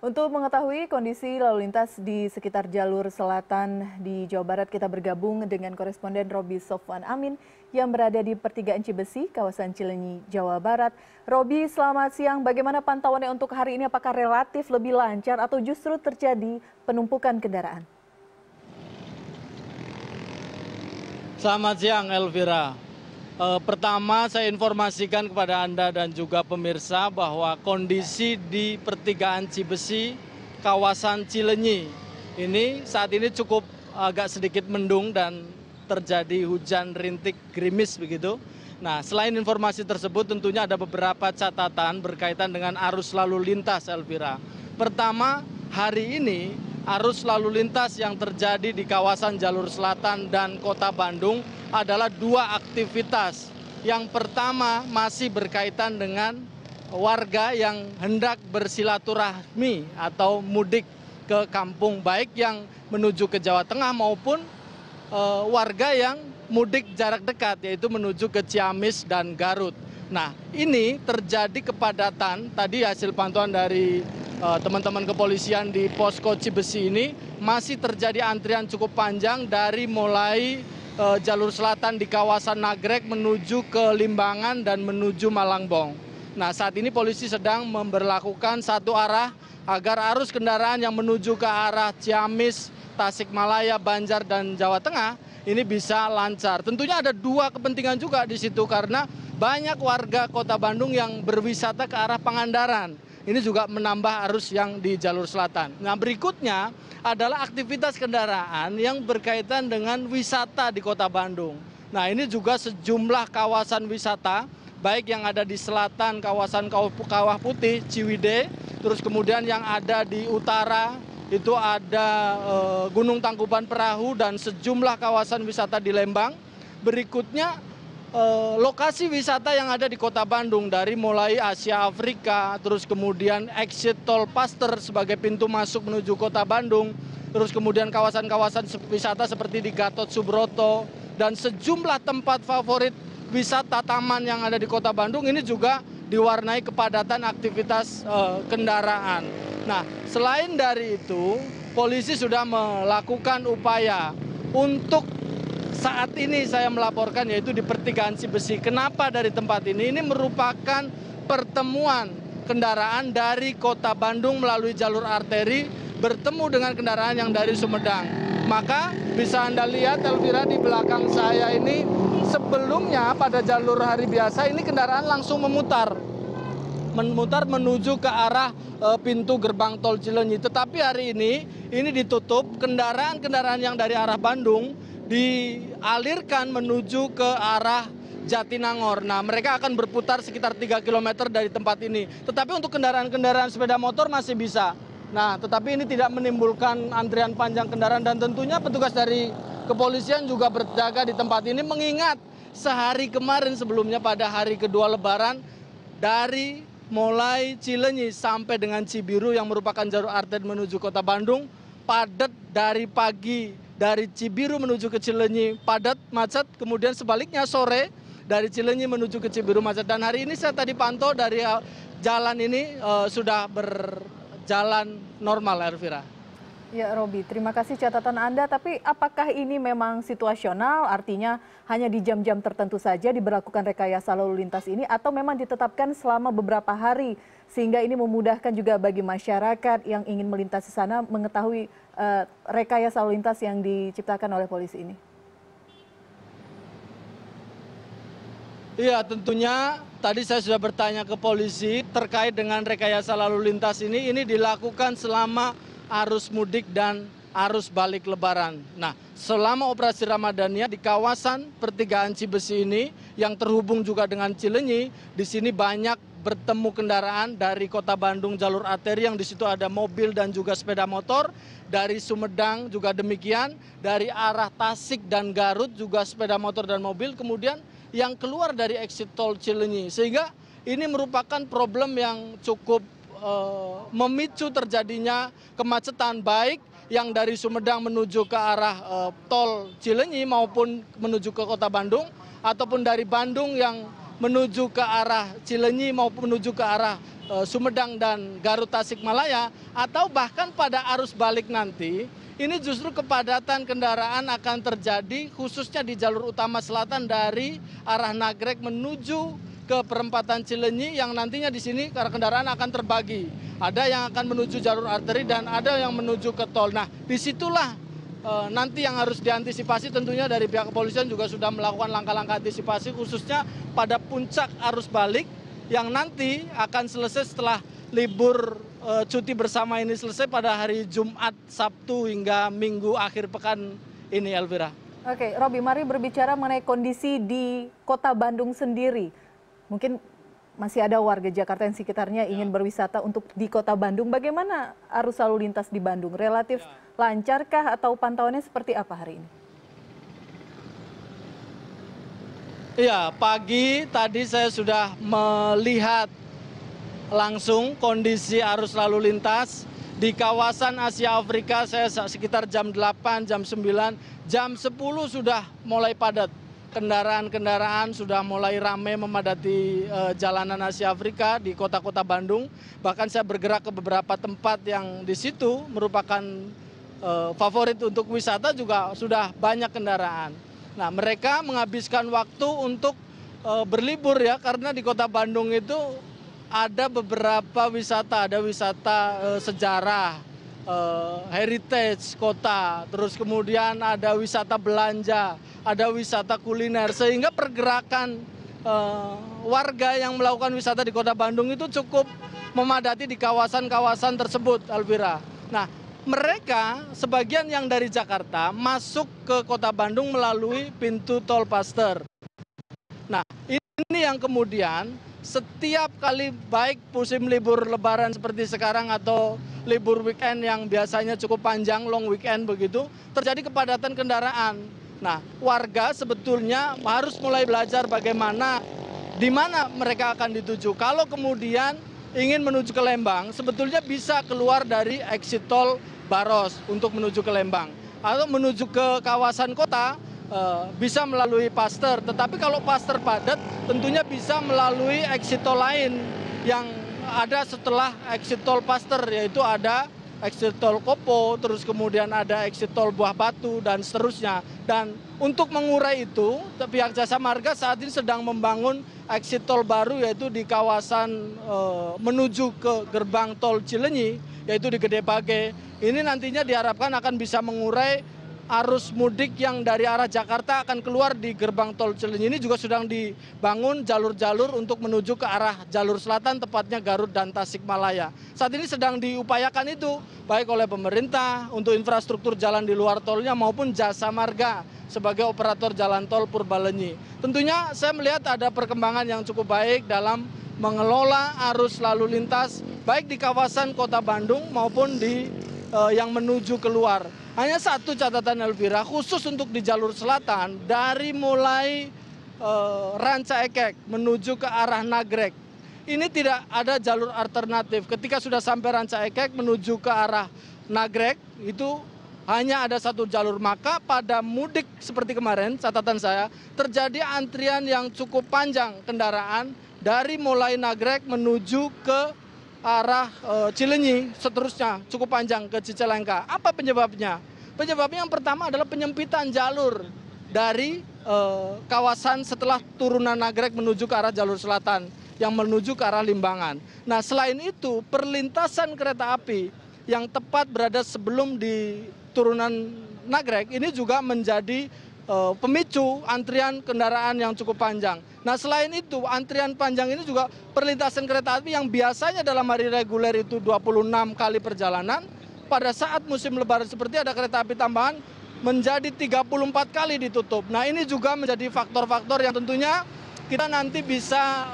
Untuk mengetahui kondisi lalu lintas di sekitar jalur selatan di Jawa Barat, kita bergabung dengan koresponden Roby Sofwan Amin yang berada di pertigaan Cibesi, kawasan Cileunyi, Jawa Barat. Roby, selamat siang. Bagaimana pantauannya untuk hari ini? Apakah relatif lebih lancar atau justru terjadi penumpukan kendaraan? Selamat siang, Elvira. Pertama, saya informasikan kepada Anda dan juga pemirsa bahwa kondisi di pertigaan Cibesi, kawasan Cileunyi, ini saat ini cukup agak sedikit mendung dan terjadi hujan rintik gerimis begitu. Nah, selain informasi tersebut tentunya ada beberapa catatan berkaitan dengan arus lalu lintas, Elvira. Pertama, hari ini arus lalu lintas yang terjadi di kawasan jalur selatan dan kota Bandung adalah dua aktivitas. Yang pertama masih berkaitan dengan warga yang hendak bersilaturahmi atau mudik ke kampung, baik yang menuju ke Jawa Tengah maupun warga yang mudik jarak dekat, yaitu menuju ke Ciamis dan Garut. Nah, ini terjadi kepadatan, tadi hasil pantauan dari teman-teman kepolisian di posko Cibesi ini masih terjadi antrian cukup panjang dari mulai jalur selatan di kawasan Nagrek menuju ke Limbangan dan menuju Malangbong. Nah, saat ini polisi sedang memberlakukan satu arah agar arus kendaraan yang menuju ke arah Ciamis, Tasikmalaya, Banjar, dan Jawa Tengah ini bisa lancar. Tentunya ada dua kepentingan juga di situ karena banyak warga kota Bandung yang berwisata ke arah Pangandaran. Ini juga menambah arus yang di jalur selatan. Nah, berikutnya adalah aktivitas kendaraan yang berkaitan dengan wisata di kota Bandung. Nah, ini juga sejumlah kawasan wisata, baik yang ada di selatan kawasan Kawah Putih, Ciwidey, terus kemudian yang ada di utara, itu ada Gunung Tangkuban Perahu dan sejumlah kawasan wisata di Lembang. Berikutnya lokasi wisata yang ada di kota Bandung dari mulai Asia Afrika, terus kemudian exit tol Paster sebagai pintu masuk menuju kota Bandung, terus kemudian kawasan-kawasan wisata seperti di Gatot Subroto dan sejumlah tempat favorit wisata taman yang ada di kota Bandung ini juga diwarnai kepadatan aktivitas kendaraan. Nah, selain dari itu, polisi sudah melakukan upaya untuk saat ini saya melaporkan yaitu di pertigaan Cibesi. Kenapa dari tempat ini? Ini merupakan pertemuan kendaraan dari kota Bandung melalui jalur arteri bertemu dengan kendaraan yang dari Sumedang. Maka bisa Anda lihat, Elvira, di belakang saya ini sebelumnya pada jalur hari biasa ini kendaraan langsung memutar menuju ke arah pintu gerbang tol Cileunyi. Tetapi hari ini ditutup, kendaraan-kendaraan yang dari arah Bandung dialirkan menuju ke arah Jatinangor. Nah, mereka akan berputar sekitar 3 km dari tempat ini. Tetapi untuk kendaraan-kendaraan sepeda motor masih bisa. Nah, tetapi ini tidak menimbulkan antrian panjang kendaraan dan tentunya petugas dari kepolisian juga berjaga di tempat ini mengingat sehari kemarin sebelumnya pada hari kedua Lebaran dari mulai Cileunyi sampai dengan Cibiru yang merupakan jalur arteri menuju kota Bandung padat dari pagi. Dari Cibiru menuju ke Cileunyi padat, macet, kemudian sebaliknya sore dari Cileunyi menuju ke Cibiru macet. Dan hari ini saya tadi pantau dari jalan ini sudah berjalan normal, Elvira. Ya, Roby, terima kasih catatan Anda. Tapi apakah ini memang situasional, artinya hanya di jam-jam tertentu saja diberlakukan rekayasa lalu lintas ini, atau memang ditetapkan selama beberapa hari, sehingga ini memudahkan juga bagi masyarakat yang ingin melintasi sana mengetahui rekayasa lalu lintas yang diciptakan oleh polisi ini? Iya, tentunya tadi saya sudah bertanya ke polisi terkait dengan rekayasa lalu lintas ini dilakukan selama arus mudik dan arus balik Lebaran. Nah, selama operasi Ramadhania di kawasan pertigaan Cibesi ini yang terhubung juga dengan Cileunyi, di sini banyak bertemu kendaraan dari kota Bandung jalur arteri yang di situ ada mobil dan juga sepeda motor, dari Sumedang juga demikian, dari arah Tasik dan Garut juga sepeda motor dan mobil, kemudian yang keluar dari exit tol Cileunyi. Sehingga ini merupakan problem yang cukup memicu terjadinya kemacetan baik yang dari Sumedang menuju ke arah tol Cileunyi maupun menuju ke kota Bandung, ataupun dari Bandung yang menuju ke arah Cileunyi maupun menuju ke arah Sumedang dan Garut Tasikmalaya, atau bahkan pada arus balik nanti, ini justru kepadatan kendaraan akan terjadi khususnya di jalur utama selatan dari arah Nagrek menuju ke perempatan Cileunyi, yang nantinya di sini kendaraan akan terbagi. Ada yang akan menuju jalur arteri dan ada yang menuju ke tol. Nah, disitulah nanti yang harus diantisipasi, tentunya dari pihak kepolisian juga sudah melakukan langkah-langkah antisipasi khususnya pada puncak arus balik yang nanti akan selesai setelah libur cuti bersama ini selesai pada hari Jumat, Sabtu hingga Minggu akhir pekan ini, Elvira. Oke, Robi, mari berbicara mengenai kondisi di Kota Bandung sendiri. Mungkin masih ada warga Jakarta yang sekitarnya ingin berwisata untuk di Kota Bandung. Bagaimana arus lalu lintas di Bandung? Relatif lancarkah atau pantauannya seperti apa hari ini? Iya, pagi tadi saya sudah melihat langsung kondisi arus lalu lintas di kawasan Asia Afrika. Saya sekitar jam 8, jam 9, jam 10 sudah mulai padat. Kendaraan-kendaraan sudah mulai ramai memadati jalanan Asia Afrika di kota-kota Bandung. Bahkan saya bergerak ke beberapa tempat yang di situ merupakan favorit untuk wisata, juga sudah banyak kendaraan. Nah, mereka menghabiskan waktu untuk berlibur ya, karena di Kota Bandung itu ada beberapa wisata, ada wisata sejarah, heritage kota, terus kemudian ada wisata belanja, ada wisata kuliner, sehingga pergerakan warga yang melakukan wisata di Kota Bandung itu cukup memadati di kawasan-kawasan tersebut, Elvira. Nah, mereka sebagian yang dari Jakarta masuk ke Kota Bandung melalui pintu tol Paster. Nah, ini yang kemudian setiap kali baik musim libur lebaran seperti sekarang atau libur weekend yang biasanya cukup panjang, long weekend begitu, terjadi kepadatan kendaraan. Nah, warga sebetulnya harus mulai belajar bagaimana, di mana mereka akan dituju. Kalau kemudian ingin menuju ke Lembang, sebetulnya bisa keluar dari exit tol Baros untuk menuju ke Lembang. Atau menuju ke kawasan kota, bisa melalui Paster. Tetapi kalau Paster padat, tentunya bisa melalui exit tol lain yang ada setelah exit tol Paster, yaitu ada exit tol Kopo, terus kemudian ada exit tol Buah Batu, dan seterusnya. Dan untuk mengurai itu, pihak Jasa Marga saat ini sedang membangun exit tol baru, yaitu di kawasan menuju ke gerbang tol Cileunyi, yaitu di Gede Bage. Ini nantinya diharapkan akan bisa mengurai arus mudik yang dari arah Jakarta akan keluar di gerbang tol Cileunyi. Ini juga sedang dibangun jalur-jalur untuk menuju ke arah jalur selatan, tepatnya Garut dan Tasikmalaya. Saat ini sedang diupayakan itu, baik oleh pemerintah untuk infrastruktur jalan di luar tolnya maupun Jasa Marga sebagai operator jalan tol Purbalenyi. Tentunya saya melihat ada perkembangan yang cukup baik dalam mengelola arus lalu lintas baik di kawasan Kota Bandung maupun di yang menuju keluar. Hanya satu catatan, Elvira, khusus untuk di jalur selatan, dari mulai Ranca Ekek menuju ke arah Nagrek, ini tidak ada jalur alternatif. Ketika sudah sampai Ranca Ekek menuju ke arah Nagrek, itu hanya ada satu jalur. Maka pada mudik seperti kemarin, catatan saya, terjadi antrian yang cukup panjang kendaraan dari mulai Nagrek menuju ke arah Cileunyi, seterusnya cukup panjang ke Cicalengka. Apa penyebabnya? Penyebabnya yang pertama adalah penyempitan jalur dari kawasan setelah turunan Nagrek menuju ke arah jalur selatan yang menuju ke arah Limbangan. Nah, selain itu perlintasan kereta api yang tepat berada sebelum di turunan Nagrek ini juga menjadi pemicu antrian kendaraan yang cukup panjang. Nah, selain itu antrian panjang ini juga perlintasan kereta api yang biasanya dalam hari reguler itu 26 kali perjalanan, pada saat musim lebaran seperti ada kereta api tambahan menjadi 34 kali ditutup. Nah, ini juga menjadi faktor-faktor yang tentunya kita nanti bisa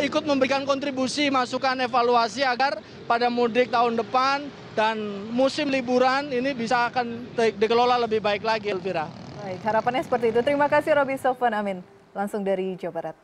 ikut memberikan kontribusi, masukan, evaluasi agar pada mudik tahun depan dan musim liburan ini bisa akan dikelola lebih baik lagi, Elvira. Baik, harapannya seperti itu. Terima kasih Robi Sofwan Amin, langsung dari Jawa Barat.